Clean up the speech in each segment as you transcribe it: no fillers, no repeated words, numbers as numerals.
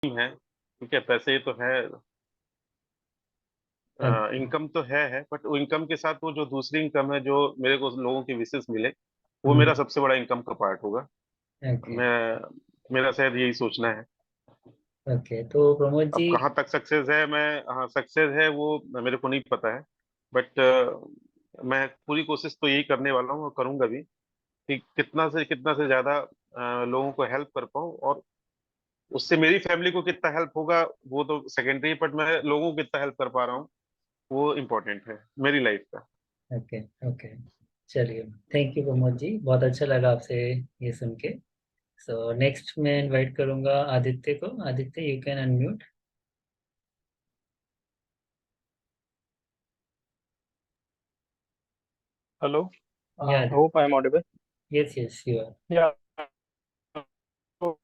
है, ठीक है, पैसे तो है, ओके। इनकम तो है, बट वो इनकम के साथ वो जो दूसरी इनकम है, जो मेरे को लोगों की विशेष मिले, वो हम्म। मेरा सबसे बड़ा इनकम का पार्ट होगा। ओके। मैं मेरा शायद यही सोचना है। ओके, तो प्रमोद अब जी। कहाँ तक सक्सेस है, मैं, हाँ सक्सेस है वो मेरे को नहीं पता है, बट मैं पूरी कोशिश तो यही करने वाला हूँ और करूंगा भी, कि कितना से ज्यादा लोगों को हेल्प कर पाऊँ, और उससे मेरी फैमिली को कितना हेल्प होगा वो तो सेकेंडरी, बट मैं लोगों को कितना हेल्प कर पा रहा हूँ वो इम्पोर्टेंट है मेरी लाइफ का। ओके। ओके, चलिए। थैंक यू प्रमोद जी, बहुत अच्छा लगा आपसे ये सुन के। सो नेक्स्ट मैं इनवाइट करूंगा आदित्य को। Aditya, you can unmute. Hello. या Hope I am audible. Yes yes you are. Yeah. तो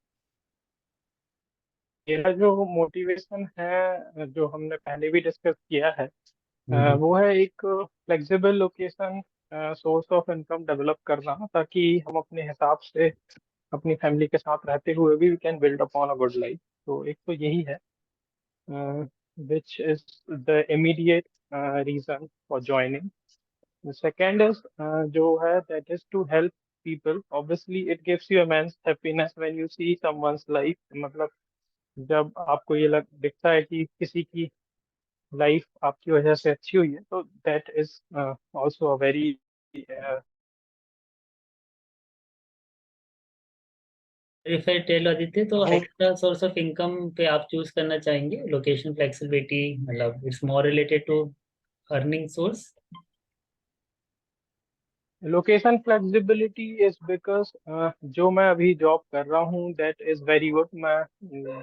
मेरा जो मोटिवेशन है, जो हमने पहले भी डिस्कस किया है, वो है एक flexible location, source of income develop करना, ताकि हम अपने हिसाब से अपनी फैमिली के साथ रहते हुए भी we can build upon a good life. तो एक तो यही है, which is the immediate reason for joining. The second is जो है that is to help people. Obviously, it gives you immense happiness when you see someone's life. मतलब जब आपको ये दिखता है कि किसी की लाइफ आपकी वजह से अच्छी हुई है, तो that is also a very uh, if I tell Aditya, तो hope extra source of income पे आप चूज करना चाहेंगे लोकेशन फ्लेक्सिबिलिटी, मतलब it's more related to earning source. location flexibility is because जो मैं अभी जॉब कर रहा हूँ that is very good, मैं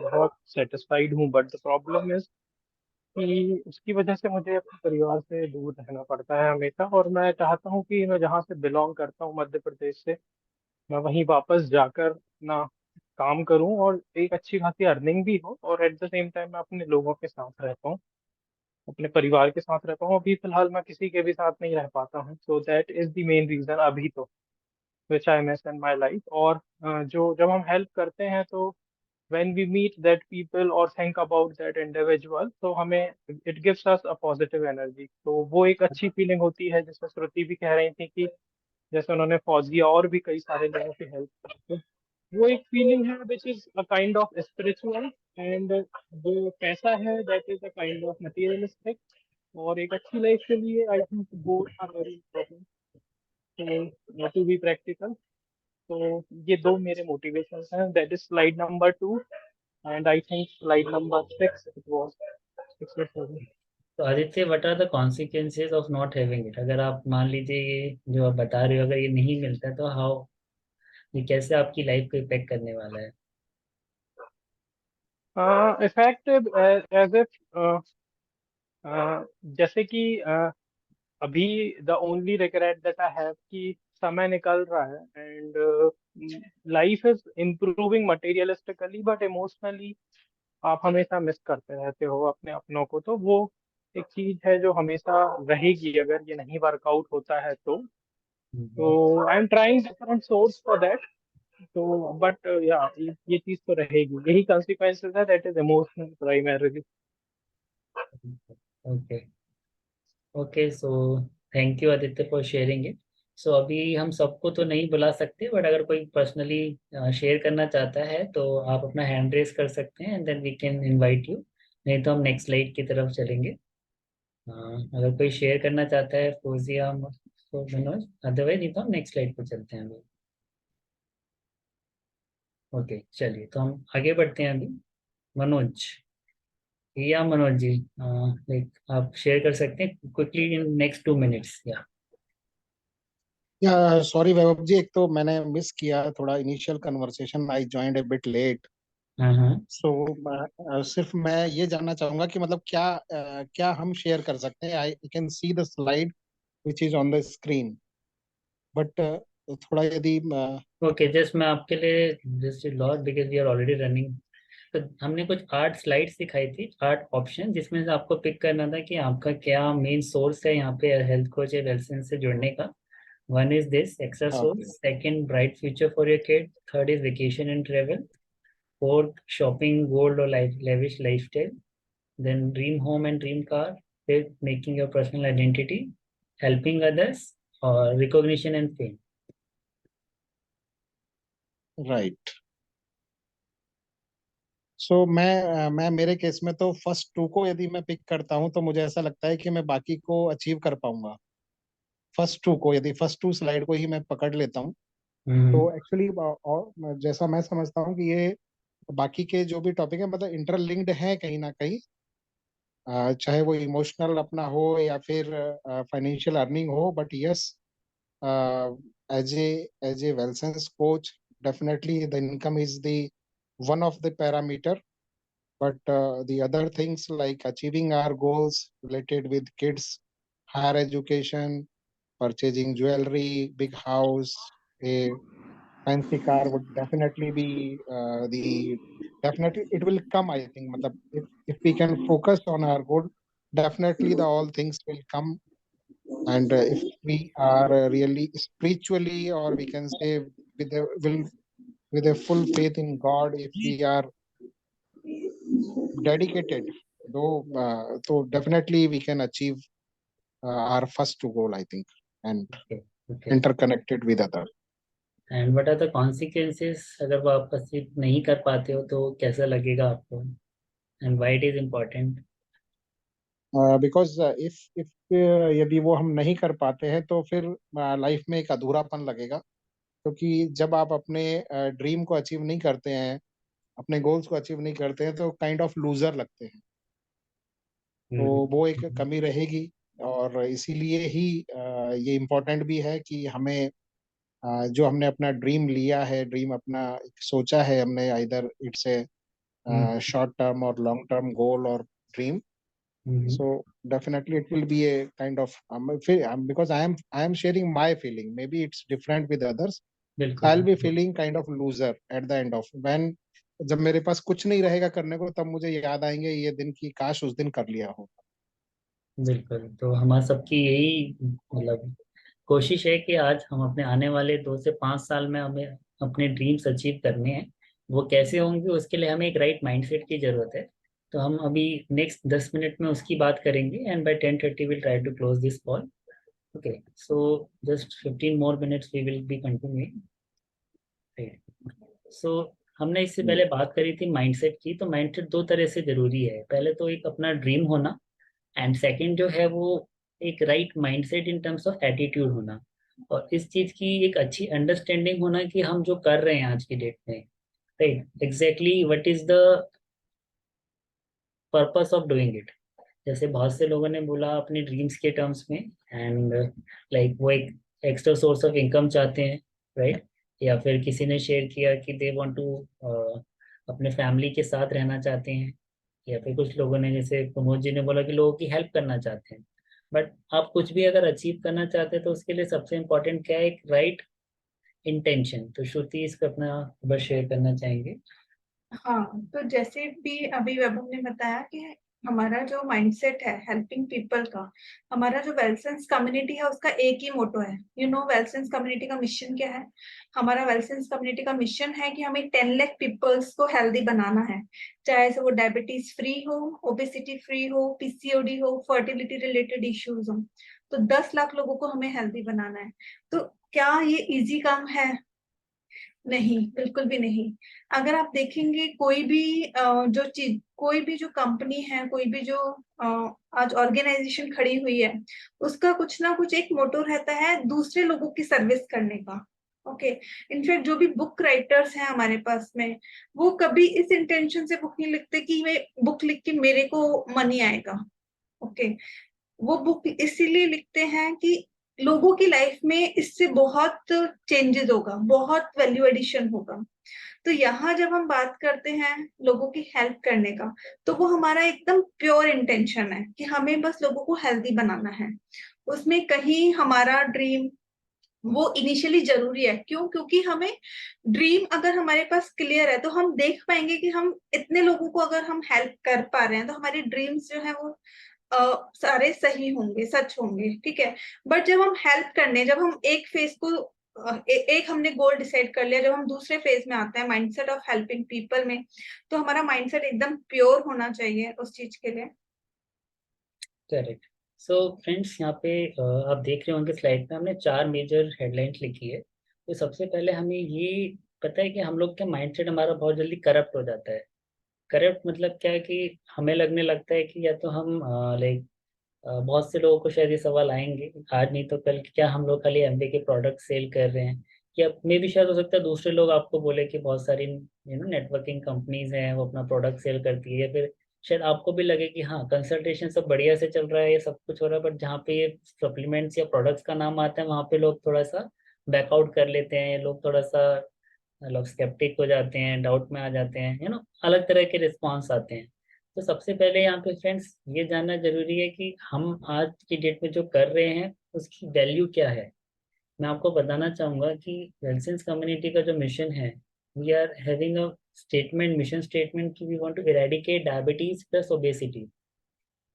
बहुत satisfied हूँ, but the problem is कि उसकी वजह से मुझे अपने परिवार से दूर रहना पड़ता है हमेशा, और मैं चाहता हूँ कि मैं जहाँ से बिलोंग करता हूँ, मध्य प्रदेश से, मैं वहीं वापस जाकर ना काम करूँ और एक अच्छी खासी अर्निंग भी हो, और एट द सेम टाइम मैं अपने लोगों के साथ रहता हूँ, अपने परिवार के साथ रहता हूँ। अभी फिलहाल मैं किसी के भी साथ नहीं रह पाता हूँ, so that is the main reason अभी तो, विच I miss in my life. और जो जब हम हेल्प करते हैं, तो when we meet that people or think about that individual, तो हमें it gives us a positive energy। तो वो एक अच्छी फीलिंग होती है, जिसमें श्रुति भी कह रही थी कि जैसे उन्होंने फौजिया और भी कई सारे लोगों की हेल्प की, तो वो एक फीलिंग है which is a kind of spiritual. And जो पैसा है that is a kind of materialistic. और एक अच्छी लाइफ के लिए I think both are very important, तो टू बी प्रैक्टिकल। तो ये दो मेरे मोटिवेशन हैं, that is slide number 2, and I think slide number 6 it was 6 or 7। तो Aditya, what are the consequences of not having it? अगर आप मान लीजिए ये जो आप बता रहे हो, अगर ये नहीं मिलता, तो हाउ, ये कैसे आपकी लाइफ को इफेक्ट करने वाला है? effective as if जैसे कि अभी the only regret that I have कि समय निकल रहा है, and life is improving materialistically, but emotionally आप हमेशा मिस करते रहते हो अपने अपनों को। तो वो एक चीज है जो हमेशा रहेगी अगर ये नहीं वर्कआउट होता है हम्म। तो I am trying different source for that. तो बट या ये चीज तो रहेगी, यही consequences है, that is emotional primarily. Okay. Okay, so thank you Aditya for sharing it. So अभी हम सबको तो नहीं बुला सकते, बट अगर कोई पर्सनली शेयर करना चाहता है तो आप अपना हैंड रेस कर सकते हैं, and then we can invite you. नहीं तो हम नेक्स्ट स्लाइड की तरफ चलेंगे। अगर कोई शेयर करना चाहता है, फौजिया, मनोज, अदरवाइज नहीं तो हम नेक्स्ट स्लाइड पे चलते हैं अभी। ओके, चलिए, तो हम आगे बढ़ते हैं अभी। मनोज, या मनोज जी, लाइक आप शेयर कर सकते हैं क्विकली इन नेक्स्ट 2 मिनट्स, या? या सॉरी वैभव जी, एक तो मैंने मिस किया थोड़ा initial conversation, I joined a bit late. हाँ हाँ। सो सिर्फ मैं ये जानना चाहूंगा कि मतलब क्या हम शेयर कर सकते हैं। I can see the slide which is on the screen, but थोड़ा यदि ओके, जस्ट मैं आपके लिए just lot, because we are already running. तो हमने कुछ 8 स्लाइड्स दिखाई थी, 8 ऑप्शन, जिसमें से आपको पिक करना था कि आपका क्या मेन सोर्स है यहाँ पे हेल्थ कोच या वेलसेंस से जुड़ने का। वन इज दिस एक्स्ट्रा हाँ, source, second bright future for your kid, third is vacation and travel, fourth, shopping, gold or lavish lifestyle. Then dream home and dream car. Fifth, making your personal identity, helping others, or recognition and fame. Right. So मैं मेरे case में तो first to को यदि मैं pick करता हूँ तो मुझे ऐसा लगता है कि मैं बाकी को अचीव कर पाऊंगा। फर्स्ट टू को, यदि फर्स्ट टू स्लाइड को ही मैं पकड़ लेता हूँ तो एक्चुअली, और जैसा मैं समझता हूँ कि ये बाकी के जो भी टॉपिक है मतलब इंटरलिंक्ड है कहीं ना कहीं, चाहे वो इमोशनल अपना हो या फिर फाइनेंशियल अर्निंग हो। But yes, as a wellness coach, definitely the income is the one of the parameter, but the other things like achieving our goals related with kids, higher education, purchasing jewelry, big house, a fancy car would definitely be the definitely it will come, I think. matlab if we can focus on our goal, definitely the all things will come. And if we are really spiritually, or we can say with a will with a full faith in God, if we are dedicated though, so definitely we can achieve our first goal, I think, and Okay. Okay. interconnected with other. And what are the consequences अगर वापस से नहीं कर पाते हो तो कैसा लगेगा आपको? And why it is important? Because if यदि वो हम नहीं कर पाते हैं तो फिर लाइफ में एक अधूरापन लगेगा, क्योंकि जब आप अपने ड्रीम को अचीव नहीं करते हैं, अपने गोल्स को अचीव नहीं करते हैं, तो काइंड ऑफ लूजर लगते हैं। तो वो एक कमी रहेगी, और इसीलिए ही ये इम्पोर्टेंट भी है कि हमें जो हमने अपना ड्रीम लिया है, ड्रीम अपना सोचा है हमने, either it's a short term or long term goal or dream, so definitely it will be a kind of because I am sharing my feeling, maybe it's different with others. I'll be feeling kind of loser at the end of when, जब मेरे पास कुछ नहीं रहेगा करने को, तब मुझे याद आएंगे ये दिन की काश उस दिन कर लिया हो। बिल्कुल। तो हमारा सबकी यही मतलब कोशिश है कि आज हम अपने आने वाले 2 से 5 साल में हमें अपने ड्रीम्स अचीव करने हैं। वो कैसे होंगे उसके लिए हमें एक राइट माइंडसेट की जरूरत है। तो हम अभी नेक्स्ट 10 मिनट में उसकी बात करेंगे and by 10:30 will try to close this call. Okay, so just 15 more minutes we will be continuing. So हमने इससे पहले बात करी थी माइंडसेट की। तो माइंडसेट दो तरह से जरूरी है। पहले तो एक अपना ड्रीम होना, एंड सेकंड जो है वो एक right mindset in terms of attitude होना, और इस चीज की एक अच्छी अंडरस्टैंडिंग होना कि हम जो कर रहे हैं आज की डेट में, right, exactly what is the purpose of doing it. जैसे बहुत से लोगों ने बोला अपने ड्रीम्स के टर्म्स में, एंड लाइक वो एक एक्स्ट्रा सोर्स ऑफ इनकम चाहते हैं, राइट। या फिर किसी ने शेयर किया कि दे वांट टू अपने फैमिली के साथ रहना चाहते हैं, या फिर कुछ लोगों ने जैसे प्रमोद जी ने बोला कि लोगों की हेल्प करना चाहते हैं। बट आप कुछ भी अगर अचीव करना चाहते हैं तो उसके लिए सबसे इम्पोर्टेंट क्या है? एक राइट इंटेंशन। तो श्रुति इसको अपना खबर शेयर करना चाहेंगे। हाँ, तो जैसे भी अभी वैभव ने बताया कि हमारा जो माइंडसेट है हेल्पिंग पीपल का, हमारा जो वेलसेंस कम्युनिटी है उसका एक ही मोटो है। वेलसेंस कम्युनिटी का मिशन क्या है? हमारा वेलसेंस कम्युनिटी का मिशन है कि हमें 10 लाख पीपल्स को हेल्दी बनाना है, चाहे से वो डायबिटीज फ्री हो, ओबेसिटी फ्री हो, पीसीओडी हो, फर्टिलिटी रिलेटेड इश्यूज हो। तो 10 लाख लोगों को हमें हेल्दी बनाना है। तो क्या ये इजी काम है? नहीं, बिल्कुल भी नहीं। अगर आप देखेंगे कोई भी जो चीज, कोई भी जो कंपनी है, कोई भी जो आज ऑर्गेनाइजेशन खड़ी हुई है, उसका कुछ ना कुछ एक मोटो रहता है दूसरे लोगों की सर्विस करने का। ओके, इनफैक्ट जो भी बुक राइटर्स हैं हमारे पास में, वो कभी इस इंटेंशन से बुक नहीं लिखते कि मैं बुक लिख के मेरे को मनी आएगा। ओके, वो बुक इसीलिए लिखते हैं कि लोगों की लाइफ में इससे बहुत चेंजेस होगा, बहुत वैल्यू एडिशन होगा। तो यहाँ जब हम बात करते हैं लोगों की हेल्प करने का, तो वो हमारा एकदम प्योर इंटेंशन है कि हमें बस लोगों को हेल्दी बनाना है। उसमें कहीं हमारा ड्रीम वो इनिशियली जरूरी है। क्यों? क्योंकि हमें ड्रीम अगर हमारे पास क्लियर है तो हम देख पाएंगे कि हम इतने लोगों को अगर हम हेल्प कर पा रहे हैं तो हमारे ड्रीम्स जो है वो सारे सही होंगे, सच होंगे, ठीक है। बट जब हम हेल्प करने, जब हम एक फेस को एक हमने गोल डिसाइड कर लिया, जब हम दूसरे फेज में आते हैं माइंडसेट ऑफ हेल्पिंग पीपल में, तो हमारा माइंडसेट एकदम प्योर होना चाहिए उस चीज के लिए। करेक्ट। सो फ्रेंड्स, यहाँ पे आप देख रहे होंगे स्लाइड पे हमने 4 मेजर हेडलाइंस लिखी है। तो सबसे पहले हमें ये पता है कि हम लोग का माइंडसेट हमारा बहुत जल्दी करप्ट हो जाता है। करप्ट मतलब क्या है कि हमें लगने लगता है कि या तो हम लाइक बहुत से लोगों को शायद ये सवाल आएंगे आज नहीं तो कल कि क्या हम लोग खाली एमबीए के प्रोडक्ट सेल कर रहे हैं, या मे भी शायद हो सकता है दूसरे लोग आपको बोले कि बहुत सारी नेटवर्किंग कंपनीज हैं वो अपना प्रोडक्ट सेल करती है, या फिर शायद आपको भी लगे कि हाँ कंसल्टेशन सब बढ़िया से चल रहा है, ये सब कुछ हो रहा है, बट जहाँ पे ये सप्लीमेंट्स या प्रोडक्ट्स का नाम आता है वहाँ पे लोग थोड़ा सा बैकआउट कर लेते हैं, लोग थोड़ा सा लोग स्केप्टिक हो जाते हैं, डाउट में आ जाते हैं, अलग तरह के रिस्पॉन्स आते हैं। तो सबसे पहले यहाँ पे फ्रेंड्स ये जानना जरूरी है कि हम आज की डेट में जो कर रहे हैं उसकी वैल्यू क्या है। मैं आपको बताना चाहूँगा कि वेलसेंस कम्युनिटी का जो मिशन है, we are having a statement, mission statement कि we want to eradicate diabetes plus obesity.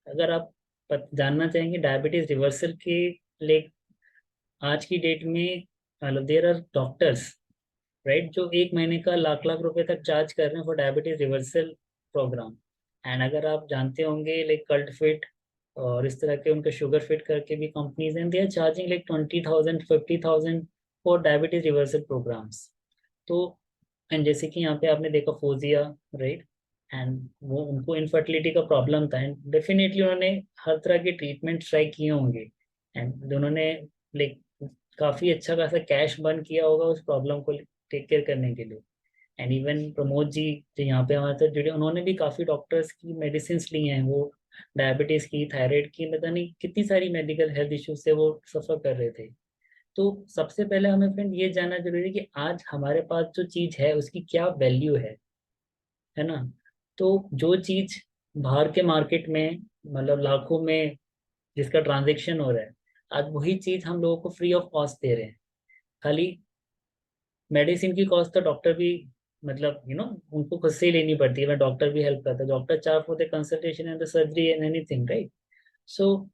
अगर आप जानना चाहेंगे डायबिटीज रिवर्सल के लिए आज की डेट में मतलब देर आर डॉक्टर्स राइट जो 1 महीने का लाख लाख रुपए तक चार्ज कर रहे हैं for diabetes reversal programme. And अगर आप जानते होंगे लाइक कल्ट फिट और इस तरह के उनके शुगर फिट करके भी कंपनीज हैं, they are charging like 20,000 50,000 for diabetes reversal programmes. तो एंड जैसे कि यहाँ पे आपने देखा फोजिया राइट, एंड वो उनको इनफर्टिलिटी का प्रॉब्लम था, एंड डेफिनेटली उन्होंने हर तरह के ट्रीटमेंट ट्राई किए होंगे, एंड उन्होंने लाइक काफी अच्छा खासा कैश बर्न किया होगा उस प्रॉब्लम को टेक केयर करने के लिए। एंड इवन प्रमोद जी जो यहाँ पे हमारे साथ जुड़े उन्होंने भी काफी डॉक्टर्स की मेडिसिन ली हैं, वो डायबिटीज की, थायराइड की, पता नहीं कितनी सारी मेडिकल हेल्थ इश्यूज से वो सफर कर रहे थे। तो सबसे पहले हमें फ्रेंड ये जानना जरूरी है कि आज हमारे पास जो चीज है उसकी क्या वैल्यू है ना। तो जो चीज बाहर के मार्केट में मतलब लाखों में जिसका ट्रांजेक्शन हो रहा है, आज वही चीज हम लोगों को फ्री ऑफ कॉस्ट दे रहे हैं। खाली मेडिसिन की कॉस्ट तो डॉक्टर भी मतलब उनको खुद से ही लेनी पड़ती है, मैं डॉक्टर भी हेल्प करता है, doctor charge for the consultation and the surgery and anything right. So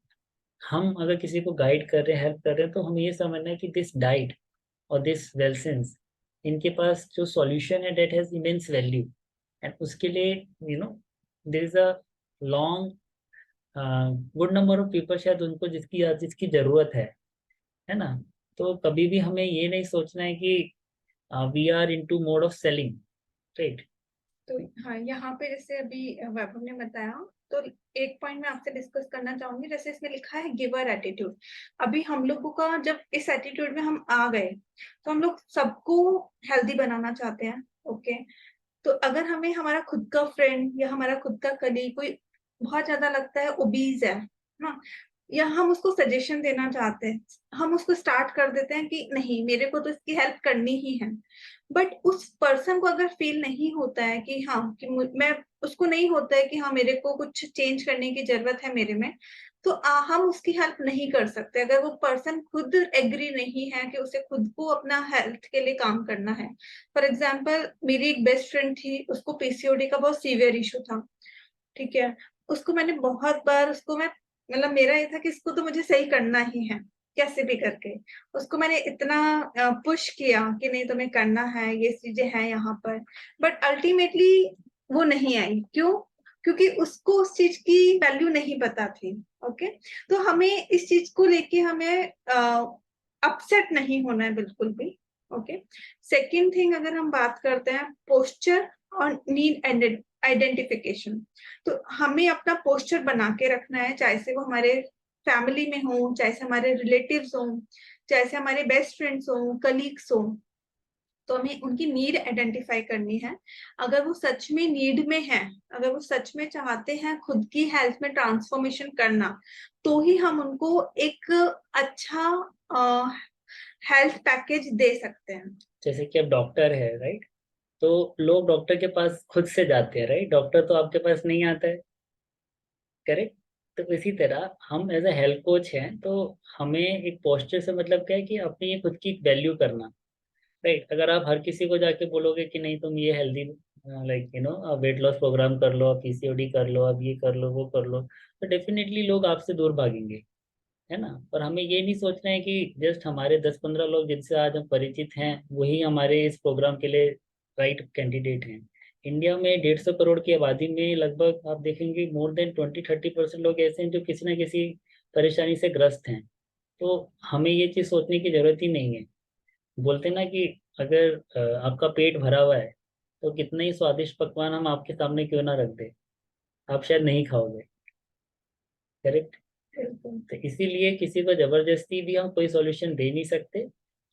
हम अगर किसी को गाइड कर रहे हैं, हेल्प कर रहे हैं, तो हमें ये समझना है कि दिस डाइट और दिस वेलसेंस, इनके पास जो सॉल्यूशन है that has immense value, and उसके लिए there is a long good number of people शायद उनको जिसकी जरूरत है ना। तो कभी भी हमें ये नहीं सोचना है कि we are into mode of selling right. तो हाँ, यहाँ पे जैसे अभी वैभव ने बताया, तो एक पॉइंट मैं आपसे डिस्कस करना चाहूंगी। जैसे इसमें लिखा है गिवर एटीट्यूड। अभी हम लोगों का जब इस एटीट्यूड में हम आ गए, तो हम लोग सबको हेल्दी बनाना चाहते हैं। ओके, तो अगर हमें हमारा खुद का फ्रेंड या हमारा खुद का कलीग कोई बहुत ज्यादा लगता है ओबीज है ना, या हम उसको सजेशन देना चाहते हैं, हम उसको स्टार्ट कर देते हैं कि नहीं मेरे को तो इसकी हेल्प करनी ही है, बट उस पर्सन को अगर फील नहीं होता है कि हाँ कि मैं, उसको नहीं होता है कि हाँ मेरे को कुछ चेंज करने की जरूरत है मेरे में, तो हम उसकी हेल्प नहीं कर सकते। अगर वो पर्सन खुद एग्री नहीं है कि उसे खुद को अपना हेल्थ के लिए काम करना है। फॉर एग्जाम्पल, मेरी एक बेस्ट फ्रेंड थी, उसको पीसीओडी का बहुत सीवियर इशू था। ठीक है, उसको मैंने बहुत बार, उसको मैं मतलब मेरा ये था कि इसको तो मुझे सही करना ही है कैसे भी करके। उसको मैंने इतना पुश किया कि नहीं तुम्हें करना है, ये चीजें हैं यहाँ पर, बट अल्टीमेटली वो नहीं आई। क्यों? क्योंकि उसको उस चीज की वैल्यू नहीं पता थी। ओके, तो हमें इस चीज को लेके हमें अपसेट नहीं होना है बिल्कुल भी। ओके, सेकंड थिंग, अगर हम बात करते हैं पोस्चर और नीड आइडेंटिफिकेशन, तो हमें अपना पोस्चर बना के रखना है, चाहे से वो हमारे फैमिली में हो, चाहे से हमारे रिलेटिव्स हो, चाहे से हमारे बेस्ट फ्रेंड्स हो, कलीग्स हो, तो हमें उनकी नीड आइडेंटिफाई करनी है। अगर वो सच में नीड में है, अगर वो सच में चाहते हैं खुद की हेल्थ में ट्रांसफॉर्मेशन करना, तो ही हम उनको एक अच्छा हेल्थ पैकेज दे सकते हैं। जैसे कि अब डॉक्टर है राइट, तो लोग डॉक्टर के पास खुद से जाते हैं राइट, डॉक्टर तो आपके पास नहीं आता है, करेक्ट। तो इसी तरह हम एज अ हेल्थ कोच हैं, तो हमें एक पोस्चर से मतलब क्या है कि अपनी ये खुद की वैल्यू करना राइट। अगर आप हर किसी को जाके बोलोगे कि नहीं तुम ये healthy like weight loss programme कर लो, पीसीओडी कर लो, अब ये कर लो वो कर लो, तो डेफिनेटली लोग आपसे दूर भागेंगे है ना। और हमें ये नहीं सोचना है कि जस्ट हमारे 10-15 लोग जिनसे आज हम परिचित हैं वही हमारे इस प्रोग्राम के लिए राइट कैंडिडेट हैं। इंडिया में 150 करोड़ की आबादी में लगभग आप देखेंगे मोर देन 20-30% लोग ऐसे हैं जो किसी न किसी परेशानी से ग्रस्त हैं। तो हमें ये चीज़ सोचने की जरूरत ही नहीं है। बोलते ना कि अगर आपका पेट भरा हुआ है तो कितना ही स्वादिष्ट पकवान हम आपके सामने क्यों ना रख दे, आप शायद नहीं खाओगे। करेक्ट। बिल्कुल। तो इसीलिए किसी को जबरदस्ती भी हम कोई सॉल्यूशन दे नहीं सकते।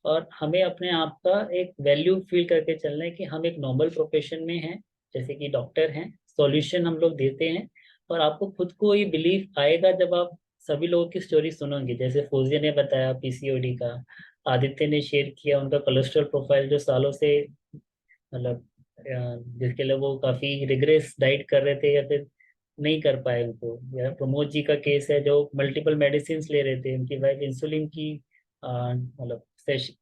और हमें अपने आप का एक वैल्यू फील करके चलना है कि हम एक नॉर्मल प्रोफेशन में हैं, जैसे कि डॉक्टर हैं, सॉल्यूशन हम लोग देते हैं। और आपको खुद को ये बिलीफ आएगा जब आप सभी लोगों की स्टोरी सुनोगे, जैसे फौजिया ने बताया पीसीओडी का, आदित्य ने शेयर किया उनका कोलेस्ट्रॉल प्रोफाइल जो सालों से मतलब जिसके लिए वो काफी रिग्रेस डाइट कर रहे थे या फिर नहीं कर पाए उनको, या प्रमोद जी का केस है जो मल्टीपल मेडिसिन ले रहे थे, उनकी वाइफ इंसुलिन की मतलब सेशन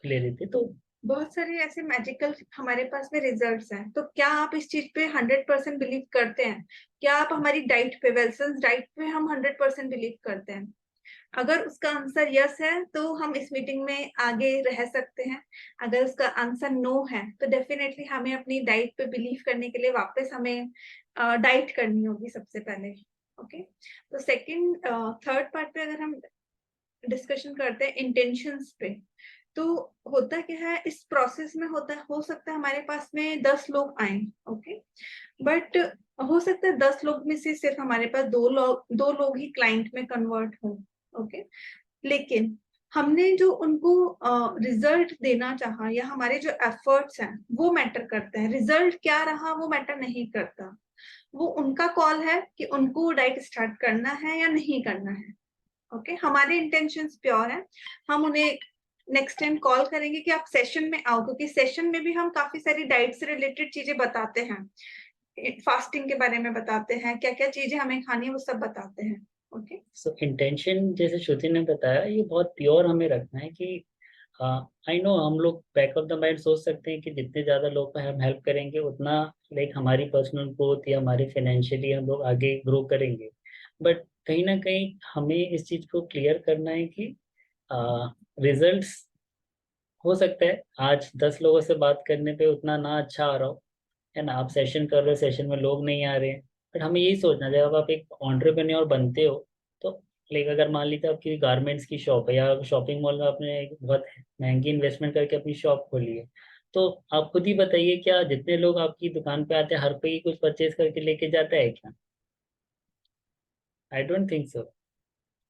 ले रही थी। तो बहुत सारे ऐसे मैजिकल हमारे पास में रिजल्ट्स हैं। तो क्या आप इस चीज पे 100% बिलीव करते हैं? क्या आप हमारी डाइट पे, वेल्सन्स डाइट पे हम 100% बिलीव करते हैं? अगर उसका आंसर यस है तो हम इस मीटिंग में आगे रह सकते हैं। अगर उसका आंसर नो है तो डेफिनेटली हमें अपनी डाइट पे बिलीव करने के लिए वापस हमें डाइट करनी होगी सबसे पहले। ओके। तो सेकंड थर्ड पार्ट पे अगर हम डिस्कशन करते हैं इंटेंशंस पे, तो होता क्या है इस प्रोसेस में, होता हो सकता है हमारे पास में 10 लोग आए। ओके। बट हो सकता है 10 लोग में से सिर्फ हमारे पास दो लोग ही क्लाइंट में कन्वर्ट हो। ओके। लेकिन हमने जो उनको रिजल्ट देना चाहा या हमारे जो एफर्ट्स हैं वो मैटर करते हैं। रिजल्ट क्या रहा वो मैटर नहीं करता। वो उनका कॉल है कि उनको डाइट स्टार्ट करना है या नहीं करना है। ओके। हमारे इंटेंशंस प्योर हैं। हम उन्हें नेक्स्ट टाइम कॉल करेंगे कि आप सेशन में आओ, क्योंकि सेशन में भी हम काफी सारी डाइट से रिलेटेड चीजें बताते हैं, फास्टिंग के बारे में बताते हैं, क्या क्या चीजें हमें खानी है वो सब बताते हैं। ओके। सो इंटेंशन जैसे श्रुति ने बताया ये बहुत प्योर हमें रखना है कि आई नो हम लोग बैक ऑफ द माइंड सोच सकते हैं कि जितने ज़्यादा लोग को हम हेल्प करेंगे उतना लाइक हमारी पर्सनल ग्रोथ या हमारे फाइनेंशियली हम लोग आगे ग्रो करेंगे। बट कहीं ना कहीं हमें इस चीज़ को क्लियर करना है कि रिजल्ट्स हो सकता है आज 10 लोगों से बात करने पे उतना ना अच्छा आ रहा हो, है ना। आप सेशन कर रहे हो, सेशन में लोग नहीं आ रहे हैं। बट हमें यही सोचना चाहिए, जब आप एक एंटरप्रेन्योर बनते हो तो लाइक अगर मान लीजिए आपकी गारमेंट्स की शॉप है या शॉपिंग मॉल में आपने एक बहुत महंगी इन्वेस्टमेंट करके अपनी शॉप खोली है, तो आप खुद ही बताइए क्या जितने लोग आपकी दुकान पे आते हैं हर कोई कुछ परचेज करके लेके जाता है क्या? I don't think so.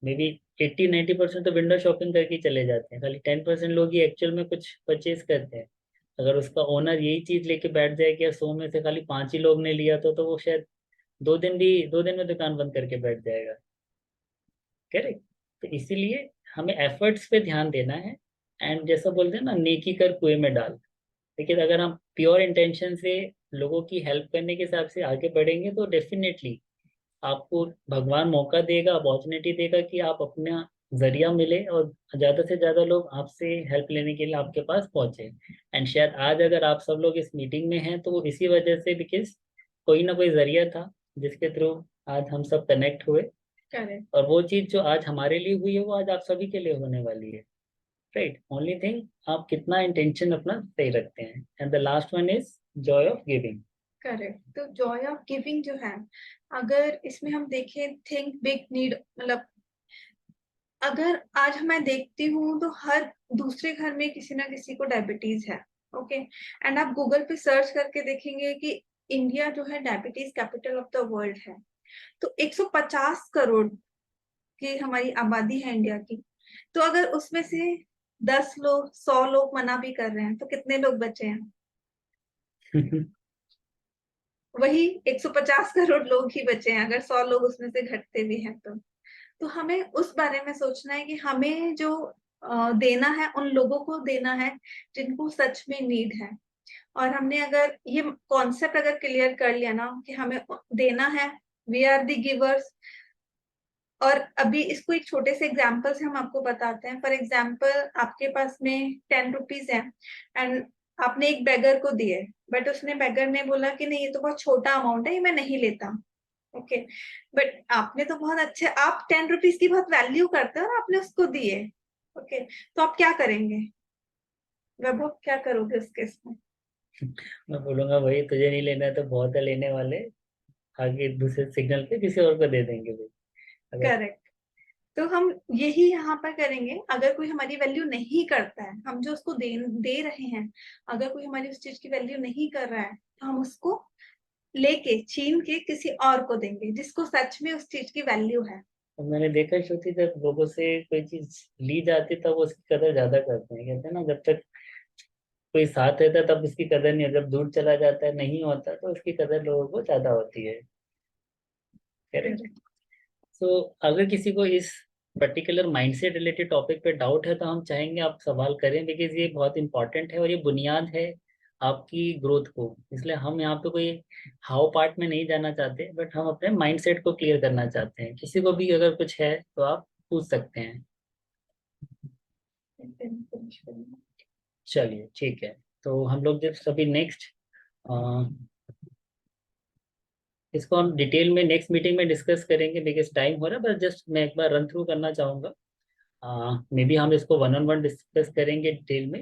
May be 80-90% तो विंडो शॉपिंग करके ही चले जाते हैं, खाली 10% लोग ही एक्चुअल में कुछ परचेज करते हैं। अगर उसका ओनर यही चीज लेके बैठ जाए कि 100 में से खाली 5 ही लोग ने लिया तो वो शायद 2 दिन में दुकान बंद करके बैठ जाएगा। करेक्ट। तो इसीलिए हमें एफर्ट्स पे ध्यान देना है। एंड जैसा बोलते हैं ना, नेकी कर कुएं में डाल। लेकिन अगर हम प्योर इंटेंशन से लोगों की हेल्प करने के हिसाब से आगे बढ़ेंगे तो डेफिनेटली आपको भगवान मौका देगा, अपॉर्चुनिटी देगा कि आप अपना जरिया मिले और ज्यादा से ज्यादा लोग आपसे हेल्प लेने के लिए आपके पास पहुंचे। एंड शायद आज अगर आप सब लोग इस मीटिंग में हैं तो वो इसी वजह से, बिकॉज कोई ना कोई जरिया था जिसके थ्रू आज हम सब कनेक्ट हुए। करेक्ट। और वो चीज जो आज हमारे लिए हुई है वो आज आप सभी के लिए होने वाली है। राइट। ओनली थिंग आप कितना इंटेंशन अपना सही रखते हैं। And the last one is Joy of giving. Correct. तो जॉय ऑफ गिविंग जो है, अगर इसमें हम देखें, थिंक बिग, नीड, मतलब अगर आज मैं देखती हूँ तो हर दूसरे घर में किसी ना किसी को डायबिटीज है। ओके। एंड आप गूगल पे सर्च करके देखेंगे कि इंडिया जो है diabetes capital of the world है। तो 150 करोड़ की हमारी आबादी है इंडिया की। तो अगर उसमें से 10 लोग, 100 लोग मना भी कर रहे हैं तो कितने लोग बचे हैं? वही 150 करोड़ लोग ही बचे हैं, अगर 100 लोग उसमें से घटते भी हैं तो हमें उस बारे में सोचना है कि हमें जो देना है उन लोगों को देना है जिनको सच में नीड है। और हमने अगर ये कॉन्सेप्ट अगर क्लियर कर लिया ना कि हमें देना है, वी आर द गिवर्स। और अभी इसको एक छोटे से एग्जाम्पल से हम आपको बताते हैं। फॉर एग्जाम्पल, आपके पास में 10 रुपीज है एंड आपने एक बेगर को दिए, बट उसने बेगर ने बोला कि नहीं ये तो बहुत छोटा अमाउंट है, ये मैं नहीं लेता। ओके, बट आपने तो बहुत अच्छे, आप 10 रुपीज की बहुत वैल्यू करते हो और आपने उसको दिए। ओके, तो आप क्या करेंगे वैभव, क्या करोगे उस केस में? मैं बोलूंगा भाई तुझे नहीं लेना है तो बहुत है लेने वाले, आगे दूसरे सिग्नल पे किसी और को दे देंगे भाई। अगर करेक्ट। तो हम यही यहाँ पर करेंगे, अगर कोई हमारी वैल्यू नहीं करता है, हम जो उसको दे रहे हैं, अगर कोई हमारी उस चीज की वैल्यू नहीं कर रहा है, तो हम उसको लेके छीन के किसी और को देंगे जिसको सच में उस चीज की वैल्यू है। तो मैंने देखा श्रुति, जब लोगों से कोई चीज ली जाती तब उसकी कदर ज्यादा करते हैं। कहते हैं ना, जब तक कोई साथ रहता है तब उसकी कदर नहीं है, जब दूर चला जाता है नहीं होता तो उसकी कदर लोगों को ज्यादा होती है। करेक्ट। सो अगर किसी को इस पर्टिकुलर माइंडसेट रिलेटेड टॉपिक पे डाउट है तो हम चाहेंगे आप सवाल करें, बिकॉज ये बहुत इंपॉर्टेंट है और ये बुनियाद है आपकी ग्रोथ को। इसलिए हम यहाँ पे कोई हाउ पार्ट में नहीं जाना चाहते, बट हम अपने माइंडसेट को क्लियर करना चाहते हैं। किसी को भी अगर कुछ है तो आप पूछ सकते हैं। चलिए ठीक है, तो हम लोग जब सभी नेक्स्ट इसको हम डिटेल में नेक्स्ट मीटिंग में डिस्कस करेंगे, बिकॉज टाइम हो रहा है। बस जस्ट मैं एक बार रन थ्रू करना चाहूँगा। मे बी हम इसको 1-on-1 डिस्कस करेंगे डिटेल में,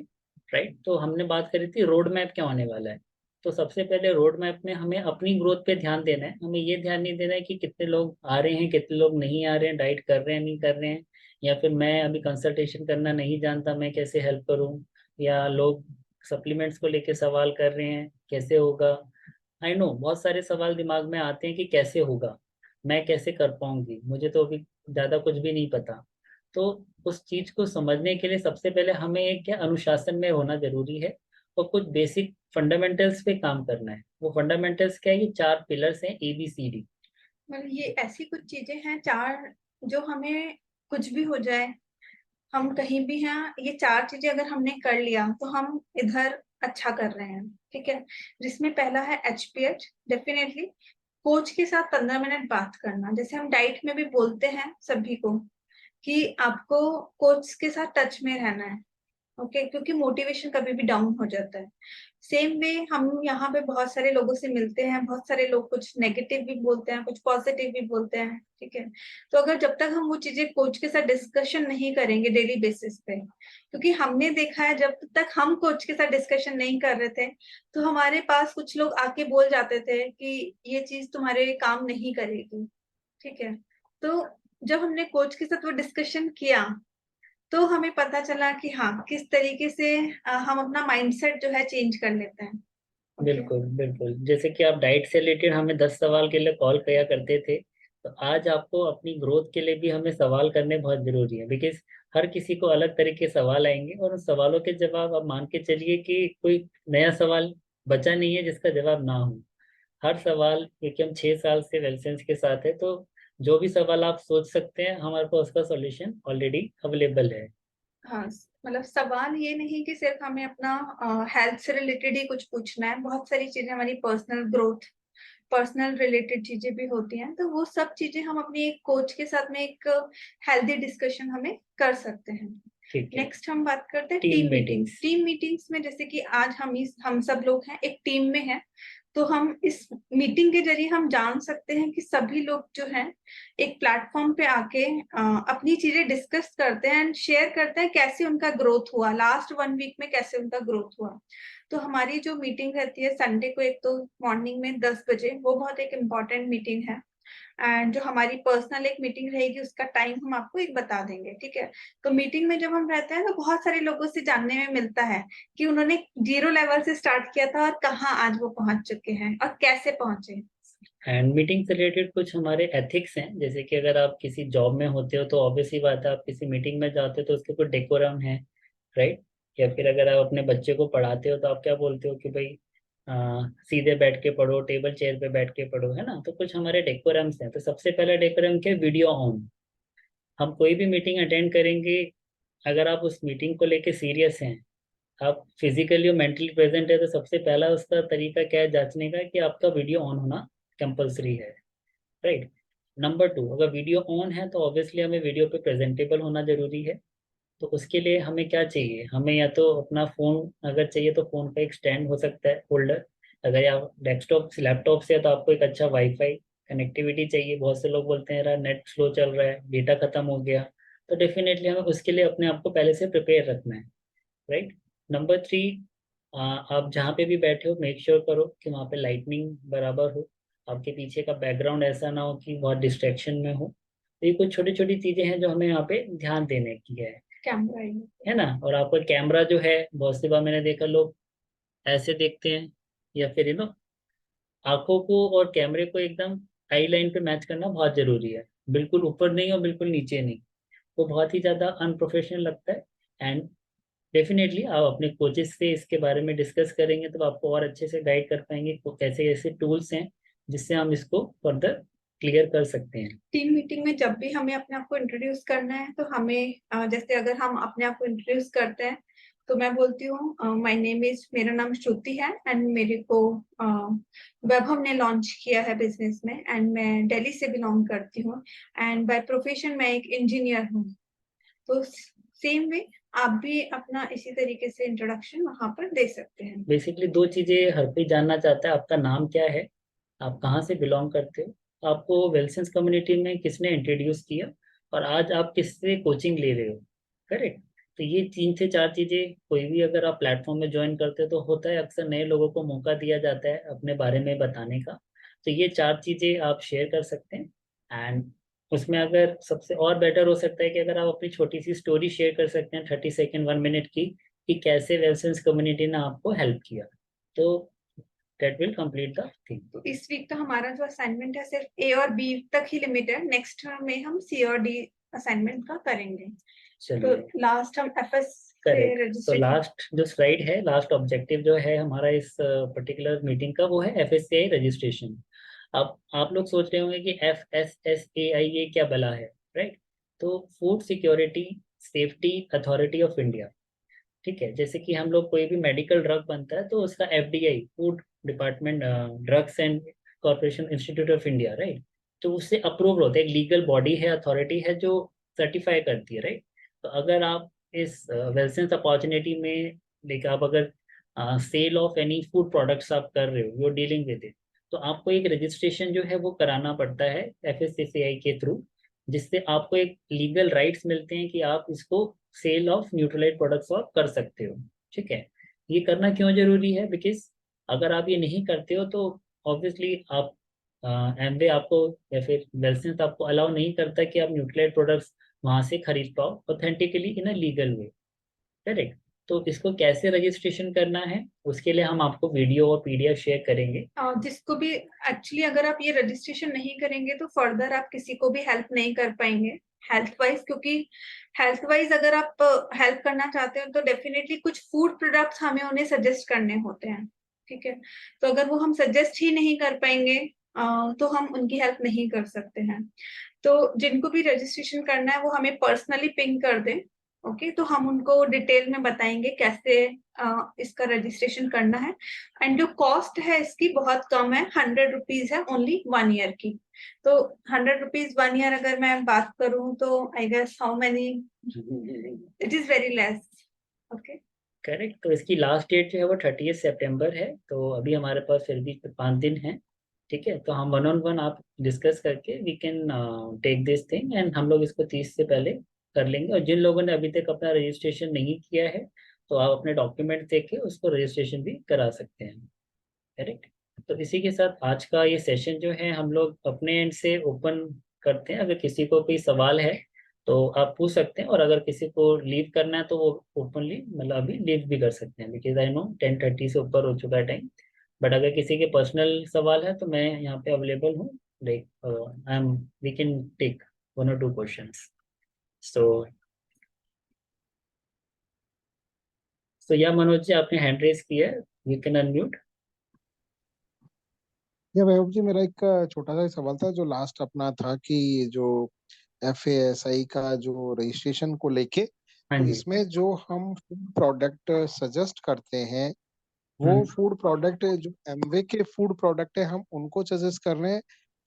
राइट। तो हमने बात करी थी रोड मैप क्या होने वाला है। तो सबसे पहले रोड मैप में हमें अपनी ग्रोथ पे ध्यान देना है। हमें ये ध्यान नहीं देना है कि कितने लोग आ रहे हैं कितने लोग नहीं आ रहे हैं, डाइट कर रहे हैं नहीं कर रहे हैं, या फिर मैं अभी कंसल्टेशन करना नहीं जानता मैं कैसे हेल्प करूँ, या लोग सप्लीमेंट्स को लेके सवाल कर रहे हैं कैसे होगा। आई नो बहुत सारे सवाल दिमाग में आते हैं कि कैसे होगा, मैं कैसे कर पाऊंगी, मुझे तो अभी ज़्यादा कुछ भी नहीं पता। तो उस चीज को समझने के लिए सबसे पहले हमें एक क्या अनुशासन में होना जरूरी है और कुछ बेसिक फंडामेंटल्स पे काम करना है। वो फंडामेंटल्स क्या है? ये 4 पिलर्स हैं ABCD। मतलब ये ऐसी कुछ चीजें हैं 4, जो हमें कुछ भी हो जाए, हम कहीं भी हैं, ये 4 चीजें अगर हमने कर लिया तो हम इधर अच्छा कर रहे हैं। ठीक है, जिसमें पहला है HPH। डेफिनेटली कोच के साथ 15 मिनट बात करना, जैसे हम डाइट में भी बोलते हैं सभी को कि आपको कोच के साथ टच में रहना है। ओके, क्योंकि मोटिवेशन कभी भी डाउन हो जाता है। सेम वे हम यहाँ पे बहुत सारे लोगों से मिलते हैं, बहुत सारे लोग कुछ नेगेटिव भी बोलते हैं कुछ पॉजिटिव भी बोलते हैं। ठीक है, तो अगर जब तक हम वो चीजें कोच के साथ डिस्कशन नहीं करेंगे डेली बेसिस पे, क्योंकि हमने देखा है जब तक हम कोच के साथ डिस्कशन नहीं कर रहे थे तो हमारे पास कुछ लोग आके बोल जाते थे कि ये चीज तुम्हारे काम नहीं करेगी। ठीक है, तो जब हमने कोच के साथ वो डिस्कशन किया तो हमें पता चला कि हाँ किस तरीके से हम अपना माइंडसेट जो है चेंज कर लेते हैं। ओके, बिल्कुल बिल्कुल, जैसे कि आप डाइट से रिलेटेड हमें 10 सवाल के लिए कॉल किया करते थे, तो आज आपको अपनी ग्रोथ के लिए भी हमें सवाल करने बहुत जरूरी है। बिकॉज हर किसी को अलग तरह के सवाल आएंगे और उन सवालों के जवाब आप मान के चलिए कि कोई नया सवाल बचा नहीं है जिसका जवाब ना हो। हर सवाल, क्योंकि हम 6 साल से वेलसेंस के साथ है, तो जो भी सवाल आप सोच सकते हैं हमारे पास उसका सॉल्यूशन ऑलरेडी अवेलेबल है। हाँ, मतलब सवाल ये नहीं कि सिर्फ हमें अपना हेल्थ से रिलेटेड ही कुछ पूछना है, बहुत सारी चीजें हमारी पर्सनल ग्रोथ, पर्सनल रिलेटेड चीजें भी होती हैं, तो वो सब चीजें हम अपनी एक कोच के साथ में एक हेल्दी डिस्कशन हमें कर सकते हैं। ठीक है। नेक्स्ट हम बात करते हैं team team meetings. Meetings. Team meetings में जैसे कि आज हम सब लोग हैं एक टीम में हैं, तो हम इस मीटिंग के जरिए हम जान सकते हैं कि सभी लोग जो हैं एक प्लेटफॉर्म पे आके अपनी चीजें डिस्कस करते हैं एंड शेयर करते हैं कैसे उनका ग्रोथ हुआ, लास्ट 1 वीक में कैसे उनका ग्रोथ हुआ। तो हमारी जो मीटिंग रहती है संडे को, एक तो मॉर्निंग में 10 बजे, वो बहुत एक इम्पॉर्टेंट मीटिंग है। एंड जो हमारी पर्सनल एक मीटिंग रहेगी उसका टाइम हम आपको एक बता देंगे। ठीक है, तो मीटिंग में जब हम रहते हैं तो बहुत सारे लोगों से जानने में मिलता है कि उन्होंने 0 लेवल से स्टार्ट किया था और कहाँ आज वो पहुंच चुके हैं और कैसे पहुंचे। एंड मीटिंग से रिलेटेड कुछ हमारे एथिक्स हैं, जैसे कि अगर आप किसी जॉब में होते हो तो ऑब्वियसली बात है, आप किसी मीटिंग में जाते हो तो उसके कुछ डेकोरम है, राइट। या फिर अगर आप अपने बच्चे को पढ़ाते हो तो आप क्या बोलते हो कि भाई सीधे बैठ के पढ़ो, टेबल चेयर पे बैठ के पढ़ो, है ना। तो कुछ हमारे डेकोरम्स हैं। तो सबसे पहला डेकोरम क्या? Video on. हम कोई भी मीटिंग अटेंड करेंगे, अगर आप उस मीटिंग को लेके सीरियस हैं, आप फिजिकली और मेंटली प्रेजेंट है, तो सबसे पहला उसका तरीका क्या है जांचने का कि आपका वीडियो ऑन होना कंपलसरी है, राइट। नंबर 2, अगर वीडियो ऑन है तो ऑब्वियसली हमें वीडियो पे प्रेजेंटेबल होना जरूरी है। तो उसके लिए हमें क्या चाहिए? हमें या तो अपना फ़ोन अगर चाहिए तो फ़ोन का एक स्टैंड हो सकता है, होल्डर। अगर आप डेस्कटॉप लैपटॉप से है तो आपको एक अच्छा वाईफाई कनेक्टिविटी चाहिए। बहुत से लोग बोलते हैं यार नेट स्लो चल रहा है, डेटा खत्म हो गया, तो डेफिनेटली हमें उसके लिए अपने आप को पहले से प्रिपेयर रखना है, राइट। नंबर 3, आप जहाँ पे भी बैठे हो मेक श्योर करो कि वहाँ पे लाइटनिंग बराबर हो, आपके पीछे का बैकग्राउंड ऐसा ना हो कि बहुत डिस्ट्रैक्शन में हो। तो ये कुछ छोटी छोटी चीजें हैं जो हमें यहाँ पे ध्यान देने की कैमरा है ना। और आपका कैमरा जो है, बहुत सी बार मैंने देखा लोग ऐसे देखते हैं, या फिर आंखों को और कैमरे को एकदम आई लाइन पे मैच करना बहुत जरूरी है। बिल्कुल ऊपर नहीं और बिल्कुल नीचे नहीं, वो बहुत ही ज्यादा अनप्रोफेशनल लगता है। एंड डेफिनेटली आप अपने कोचेस से इसके बारे में डिस्कस करेंगे तो आपको और अच्छे से गाइड कर पाएंगे कि कैसे कैसे टूल्स हैं जिससे हम इसको फर्दर क्लियर कर सकते हैं। टीम मीटिंग में जब भी हमें अपने आप को इंट्रोड्यूस करना है तो हमें जैसे अगर हम अपने आप को इंट्रोड्यूस करते हैं तो मैं बोलती हूँ माय नेम इज, मेरा नाम श्रुति है एंड मेरे को वैभव ने लॉन्च किया है बिजनेस में एंड मैं दिल्ली से बिलोंग करती हूँ एंड बाय प्रोफेशन मैं एक इंजीनियर हूँ। तो सेम वे आप भी अपना इसी तरीके से इंट्रोडक्शन वहां पर दे सकते हैं। बेसिकली 2 चीजें हर कोई जानना चाहता है, आपका नाम क्या है, आप कहाँ से बिलोंग करते हो, आपको वेलसेंस कम्युनिटी में किसने इंट्रोड्यूस किया, और आज आप किससे कोचिंग ले रहे हो, करेक्ट। तो ये 3 से 4 चीजें, कोई भी अगर आप प्लेटफॉर्म में ज्वाइन करते हो तो होता है अक्सर नए लोगों को मौका दिया जाता है अपने बारे में बताने का। तो ये 4 चीजें आप शेयर कर सकते हैं। एंड उसमें अगर सबसे और बेटर हो सकता है कि अगर आप अपनी छोटी सी स्टोरी शेयर कर सकते हैं 30 सेकेंड 1 मिनट की, कि कैसे वेलसेंस कम्युनिटी ने आपको हेल्प किया, तो that will complete the thing. तो इस वीक तो हमारा जो असाइनमेंट है सिर्फ ए और बी तक ही लिमिटेड, नेक्स्ट में हम सी और डी असाइनमेंट का करेंगे। तो चलिए, लास्ट हम एफएस से करेक्ट। तो रजिस्ट्रेशन, लास्ट जो स्लाइड है, लास्ट ऑब्जेक्टिव जो है हमारा इस पर्टिकुलर मीटिंग का, वो है FSCI रजिस्ट्रेशन। अब आप लोग सोच रहे होंगे कि FSSAI ये क्या बला है, राइट। तो food security safety authority of India, ठीक है। जैसे कि हम लोग कोई भी मेडिकल ड्रग बनता है तो उसका FDI, food department, drugs and corporation institute of India, right, तो उससे अप्रूव होता है, एक लीगल बॉडी है, अथॉरिटी है जो सर्टिफाई करती है, राइट। तो अगर आप इस वेलसेंस अपॉर्चुनिटी में, लाइक आप अगर sale of any food products आप कर रहे हो, यू डीलिंग विद इट, तो आपको एक रजिस्ट्रेशन जो है वो कराना पड़ता है FSCI के थ्रू, जिससे आपको एक लीगल राइट्स मिलते हैं कि आप इसको सेल ऑफ न्यूट्रलाइट प्रोडक्ट्स आप कर सकते हो, ठीक है। ये करना क्यों जरूरी है, बिकॉज अगर आप ये नहीं करते हो तो ऑब्वियसली आप एमवे आपको या फिर वेलसेंस आपको अलाउ नहीं करता कि आप न्यूट्रलाइट प्रोडक्ट्स वहां से खरीद पाओ authentically in a legal way, correct. तो इसको कैसे रजिस्ट्रेशन करना है उसके लिए हम आपको वीडियो और PDF शेयर करेंगे। जिसको भी एक्चुअली अगर आप ये रजिस्ट्रेशन नहीं करेंगे तो फर्दर आप किसी को भी हेल्प नहीं कर पाएंगे हेल्थ वाइज, क्योंकि हेल्थ वाइज अगर आप हेल्प करना चाहते हो तो डेफिनेटली कुछ फूड प्रोडक्ट्स हमें उन्हें सजेस्ट करने होते हैं, ठीक है। तो अगर वो हम सजेस्ट ही नहीं कर पाएंगे तो हम उनकी हेल्प नहीं कर सकते हैं। तो जिनको भी रजिस्ट्रेशन करना है वो हमें पर्सनली पिंग कर दें, ओके। तो हम उनको डिटेल में बताएंगे कैसे इसका रजिस्ट्रेशन करना है। एंड जो कॉस्ट है इसकी बहुत कम है, 100 रुपीज है ओनली 1 ईयर की। तो 100 रुपीज 1 ईयर अगर मैं बात करूं तो I guess how many, it is very less, okay. Correct. तो इसकी लास्ट डेट जो है वो 30 सितंबर है, तो अभी हमारे पास फिर भी 5 दिन है, ठीक है। तो हम 1-on-1 आप डिस्कस करके we can take this thing, and हम लोग इसको 30 से पहले कर लेंगे। और जिन लोगों ने अभी तक अपना रजिस्ट्रेशन नहीं किया है तो आप अपने डॉक्यूमेंट देके उसको रजिस्ट्रेशन भी करा सकते हैं, करेक्ट। तो इसी के साथ आज का ये सेशन जो है हम लोग अपने एंड से ओपन करते हैं। अगर किसी को कोई सवाल है तो आप पूछ सकते हैं, और अगर किसी को लीव करना है तो वो ओपनली मतलब अभी लीव भी कर सकते हैं, बिकॉज आई नो 10:30 से ऊपर हो चुका है टाइम। बट अगर किसी के पर्सनल सवाल है तो मैं यहाँ पे अवेलेबल हूँ, like I am, we can take 1 or 2 questions. So yeah Manoj जी, आपने हैंड रेज किया है, यू कैन अनम्यूट। या वैभव जी, मेरा एक छोटा सा सवाल था जो लास्ट अपना था कि जो FASI का जो रजिस्ट्रेशन को लेके, हाँ तो जी। इसमें जो हम फूड प्रोडक्ट सजेस्ट करते हैं वो हम्म। फूड प्रोडक्ट जो एमवे के फूड प्रोडक्ट है हम उनको सजेस्ट कर रहे हैं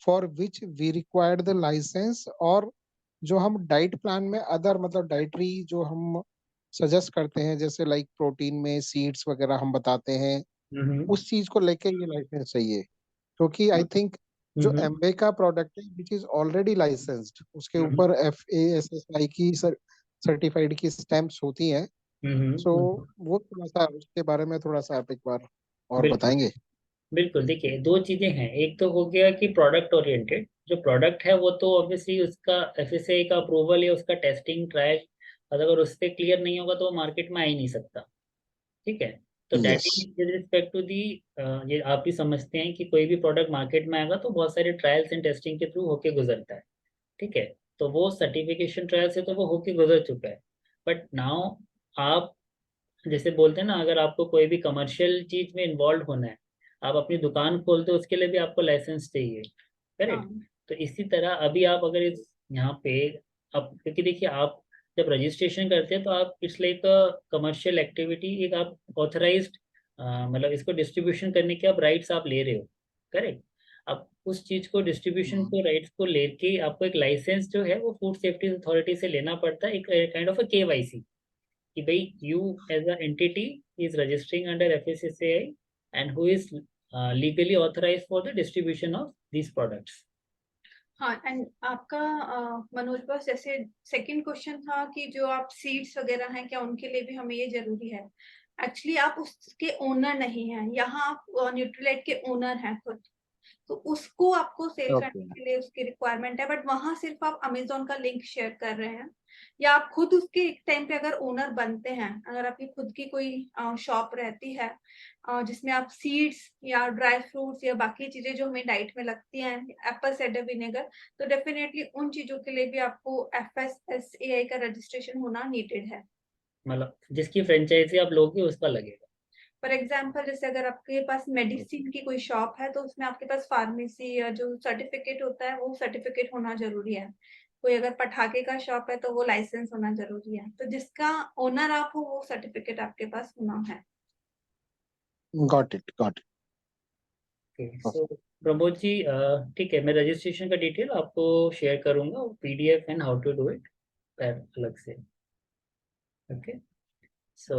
for which we required the licence, और जो हम डाइट प्लान में अदर मतलब डाइटरी जो हम सजेस्ट करते हैं जैसे लाइक प्रोटीन में सीड्स वगैरह हम बताते हैं, हम्म। उस चीज को लेके ये लाइसेंस चाहिए, क्योंकि आई थिंक जो एमवे का प्रोडक्ट है विच इज ऑलरेडी लाइसेंस्ड, उसके ऊपर FASSI की सर्टिफाइड की स्टैंप्स होती हैं। सो वो थोड़ा सा उसके बारे में थोड़ा सा आप एक बार और बताएंगे? बिल्कुल, देखिए दो चीजें हैं। एक तो हो गया कि प्रोडक्ट ओरिएंटेड, जो प्रोडक्ट है वो तो ऑब्वियसली उसका FSSAI का अप्रूवल या उसका टेस्टिंग ट्रायल अगर उससे क्लियर नहीं होगा तो वो मार्केट में आ ही नहीं सकता, ठीक है। तो that Yes. Is with respect to the, ये आप भी समझते हैं कि कोई भी प्रोडक्ट मार्केट में आएगा तो बहुत सारे ट्रायल्स एंड टेस्टिंग के थ्रू होके गुजरता है, ठीक है। तो वो सर्टिफिकेशन ट्रायल से तो वो होके गुजर चुका है। बट नाउ आप जैसे बोलते हैं ना, अगर आपको कोई भी कमर्शियल चीज में इन्वॉल्व होना है, आप अपनी दुकान खोलते हो, उसके लिए भी आपको लाइसेंस चाहिए, करेक्ट। तो इसी तरह अभी आप अगर इस यहाँ पे अब, क्योंकि देखिए आप जब रजिस्ट्रेशन करते हैं तो आप इट्स लाइक कमर्शियल एक्टिविटी, एक आप ऑथराइज्ड मतलब इसको डिस्ट्रीब्यूशन करने के आप राइट्स आप ले रहे हो, करेक्ट। अब उस चीज को डिस्ट्रीब्यूशन को राइट्स को लेके आपको एक लाइसेंस जो है वो फूड सेफ्टी अथॉरिटी से लेना पड़ता है, एक काइंड ऑफ अ KYC, कि भाई you as a entity is registering under FSSAI and who is legally authorised for the distribution of these products. हाँ, एंड आपका मनोज बस जैसे सेकंड क्वेश्चन था कि जो आप सीड्स वगैरह हैं क्या उनके लिए भी हमें ये जरूरी है? एक्चुअली आप उसके ओनर नहीं हैं, यहाँ आप न्यूट्रीलाइट के ओनर हैं खुद, तो उसको आपको सेल करने के लिए उसकी रिक्वायरमेंट है। बट वहां सिर्फ आप अमेजोन का लिंक शेयर कर रहे हैं, या आप खुद उसके एक टाइम पे अगर ओनर बनते हैं, अगर आपकी खुद की कोई शॉप रहती है जिसमें आप सीड्स या ड्राई फ्रूट्स या बाकी चीजें जो हमें डाइट में लगती हैं, एप्पल साइडर विनेगर, तो डेफिनेटली उन चीजों के लिए भी आपको FSSAI का रजिस्ट्रेशन होना नीडेड है। मतलब जिसकी फ्रेंचाइजी आप लोगे उसका लगेगा। फॉर एग्जाम्पल जैसे अगर आपके पास मेडिसिन की कोई शॉप है तो उसमें आपके पास फार्मेसी या जो सर्टिफिकेट होता है वो सर्टिफिकेट होना जरूरी है। कोई अगर पटाखे का शॉप है तो वो लाइसेंस होना जरूरी है। तो जिसका ओनर आप हो वो सर्टिफिकेट आपके पास होना है। Got it, got it. सो प्रमोद जी, ठीक है, मैं रजिस्ट्रेशन का डिटेल आपको शेयर करूंगा, PDF and how to do it अलग से, ओके। सो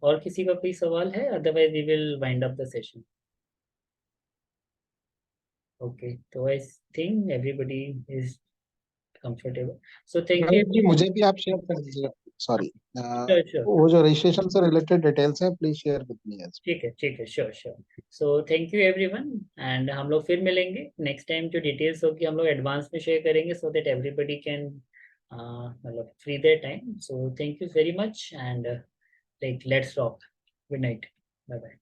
और किसी का कोई सवाल है? Otherwise we will wind up the session. Okay, तो I think everybody is comfortable, so thank you. जी मुझे भी आप शेयर कर दीजिए, सॉरी, श्योर, वो जो रजिस्ट्रेशन से रिलेटेड डिटेल्स हैं please share with me as. ठीक है, sure sure. So thank you everyone, and हम लोग फिर मिलेंगे नेक्स्ट टाइम। जो डिटेल्स होगी हम लोग एडवांस में शेयर करेंगे सो दैट एवरीबडी कैन मतलब free their time. So thank you very much and like let's rock. Good night, bye bye.